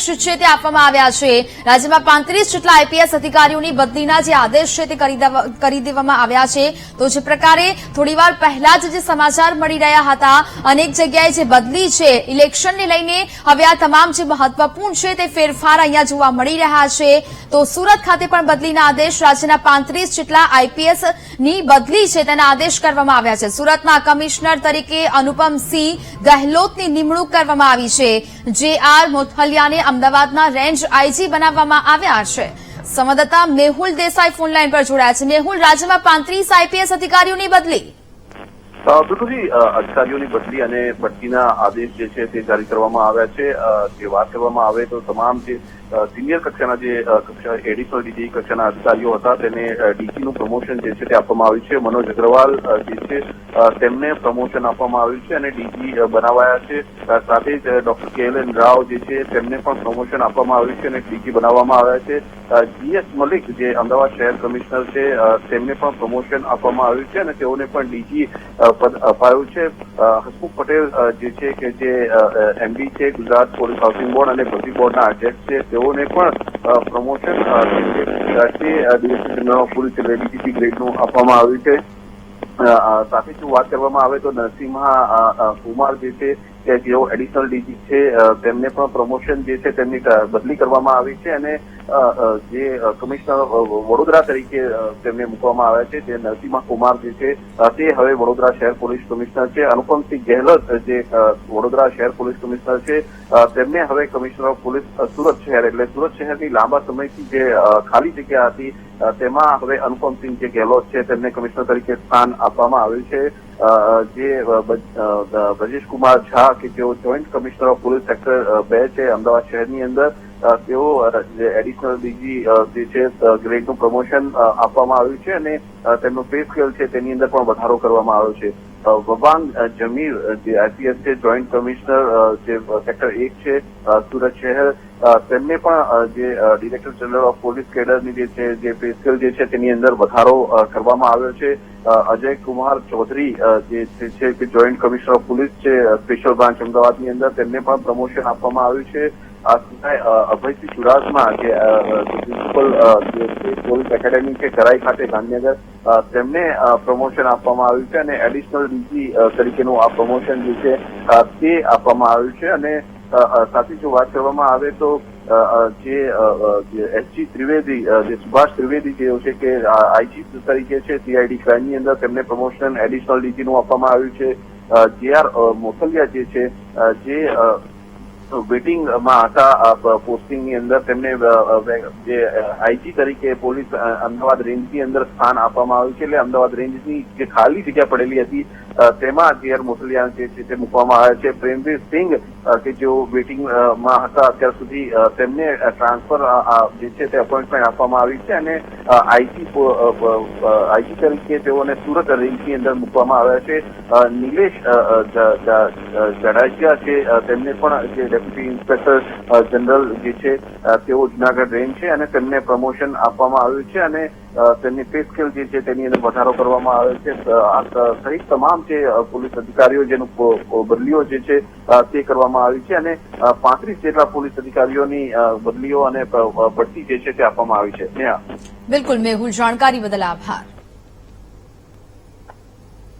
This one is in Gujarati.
આદેશ છે તે આપવામાં આવ્યા છે। રાજ્યમાં 35 જેટલા આઈપીએસ અધિકારીઓની બદલીના જે આદેશ છે તે કરી દેવામાં આવ્યા છે। તો જે પ્રકારે થોડીવાર પહેલા જે સમાચાર મળી રહ્યા હતા, અનેક જગ્યાએ જે બદલી છે ઇલેક્શનને લઈને હવે આ તમામ જે મહત્વપૂર્ણ છે તે ફેરફાર અહીંયા જોવા મળી રહ્યા છે। તો સુરત ખાતે પણ બદલીના આદેશ, રાજ્યના 35 જેટલા આઈપીએસ ની બદલી છે તેના આદેશ કરવામાં આવ્યા છે। સુરતમાં કમિશનર તરીકે અનુપમસિંહ ગહેલોતની નિમણૂક કરવામાં આવી છે। જે.આર. મોથલિયાને અમદાવાદના રેન્જ આઈજી બનાવવામાં આવ્યા છે। સંવાદદાતા મેહુલ દેસાઈ ફોનલાઈન પર જોડાયા છે। મેહુલ, રાજ્યમાં 35 આઈપીએસ અધિકારીઓની બદલી। બિલકુલજી, અધિકારીઓની બદલી અને બદલીના આદેશ જે છે તે જારી કરવામાં આવ્યા છે। જે વાત કરવામાં આવે તો તમામ જે સિનિયર કક્ષાના જે એડિશનલ ડીજી કક્ષાના અધિકારીઓ હતા તેને ડીજીનું પ્રમોશન જે છે તે આપવામાં આવ્યું છે। મનોજ અગ્રવાલ જે છે તેમને પ્રમોશન આપવામાં આવ્યું છે અને ડીજી બનાવાયા છે। સાથે જ ડોક્ટર કે.એલ.એન. રાવ જે છે તેમને પણ પ્રમોશન આપવામાં આવ્યું છે અને ડીજી બનાવવામાં આવ્યા છે। જીએસ મલિક જે અમદાવાદ શહેર કમિશનર છે તેમને પણ પ્રમોશન આપવામાં આવ્યું છે અને તેઓને પણ ડીજી પદ અપાયું છે। હસમુખ પટેલ જે છે કે જે એમડી છે ગુજરાત પોલીસ હાઉસિંગ બોર્ડ અને ભરતી બોર્ડના અધ્યક્ષ છે તેઓને પણ promotion director general of police DGP ગ્રેડનું આપવામાં આવ્યું છે। સાથે જો વાત કરવામાં આવે તો નરસિંહા કુમાર જે છે કે જેઓ એડિશનલ ડીજી છે તેમને પણ પ્રમોશન જે છે તેમની બદલી કરવામાં આવી છે અને જે કમિશનર વડોદરા તરીકે તેમને મૂકવામાં આવ્યા છે તે નરસિંહા કુમાર જે છે તે હવે વડોદરા શહેર પોલીસ કમિશનર છે। અનુપમસિંહ ગહેલોત જે વડોદરા શહેર પોલીસ કમિશનર છે તેમને હવે કમિશનર ઓફ પોલીસ સુરત શહેર એટલે સુરત શહેરની લાંબા સમયથી જે ખાલી જગ્યા હતી તેમાં હવે અનુપમસિંહ જે ગહેલોત છે તેમને કમિશનર તરીકે સ્થાન આપવામાં આવ્યું છે। જે બ્રજેશ કુમાર ઝા કે જેઓ joint commissioner of police sector 2 છે અમદાવાદ શહેરની અંદર, તેઓ એડિશનલ ડીજી જે છે ગ્રેડનું પ્રમોશન આપવામાં આવ્યું છે અને તેમનો પે સ્કેલ છે તેની અંદર પણ વધારો કરવામાં આવ્યો છે। વબાંગ જમીર જે આઈપીએસ છે જોઈન્ટ કમિશનર જે સેક્ટર 1 છે સુરત શહેર, તેમને પણ જે ડિરેક્ટર જનરલ ઓફ પોલીસ કેડરની જે છે જે પે સ્કેલ જે છે તેની અંદર વધારો કરવામાં આવ્યો છે। અજય કુમાર ચૌધરી જે છે કે જોઈન્ટ કમિશનર ઓફ પોલીસ છે સ્પેશિયલ બ્રાન્ચ અમદાવાદની અંદર, તેમને પણ પ્રમોશન આપવામાં આવ્યું છે। આ સિવાય અભયસિંહ ચુડાસમા જે પ્રિન્સિપલ જે પોલીસ એકેડેમી છે કરાઈ ખાતે ગાંધીનગર, તેમને પ્રમોશન આપવામાં આવ્યું છે અને એડિશનલ ડીજી તરીકેનું આ પ્રમોશન જે છે તે આપવામાં આવ્યું છે। અને સાથે જો વાત કરવામાં આવે તો જે એસજી ત્રિવેદી જે સુભાષ ત્રિવેદી જેઓ છે કે આઈજી તરીકે છે સીઆઈડી ક્રાઇમની અંદર, તેમને પ્રમોશન એડિશનલ ડીજીનું આપવામાં આવ્યું છે। જે.આર. મોથલિયા જે છે જે વેટિંગમાં હતા પોસ્ટિંગની અંદર, તેમને જે આઈજી તરીકે પોલીસ અમદાવાદ રેન્જની અંદર સ્થાન આપવામાં આવ્યું છે। એટલે અમદાવાદ રેન્જની જે ખાલી જગ્યા પડેલી હતી તેમાં જે.આર. મોથલિયા જે છે તે મૂકવામાં આવ્યા છે। પ્રેમવીર સિંઘ કે જેઓ વેટિંગમાં હતા અત્યાર સુધી, તેમને ટ્રાન્સફર જે છે તે અપોઇન્ટમેન્ટ આપવામાં આવી છે અને આઈજી તરીકે તેઓને સુરત રેન્જની અંદર મૂકવામાં આવ્યા છે। નિલેશ જડાજિયા છે તેમને પણ જે ડેપ્યુટી ઇન્સ્પેક્ટર જનરલ જે છે તેઓ જુનાગઢ રેન્જ છે અને તેમને પ્રમોશન આપવામાં આવ્યું છે અને તેમની પે સ્કેલ જે છે તેની અંદર વધારો કરવામાં આવ્યો છે। સહિત તમામ જે પોલીસ અધિકારીઓ જેનું બદલીઓ જે છે તે કરવામાં આવી છે અને 35 જેટલા પોલીસ અધિકારીઓની બદલીઓ અને બઢતી જે છે તે આપવામાં આવી છે। બિલકુલ મેહુલ, જાણકારી બદલ આભાર।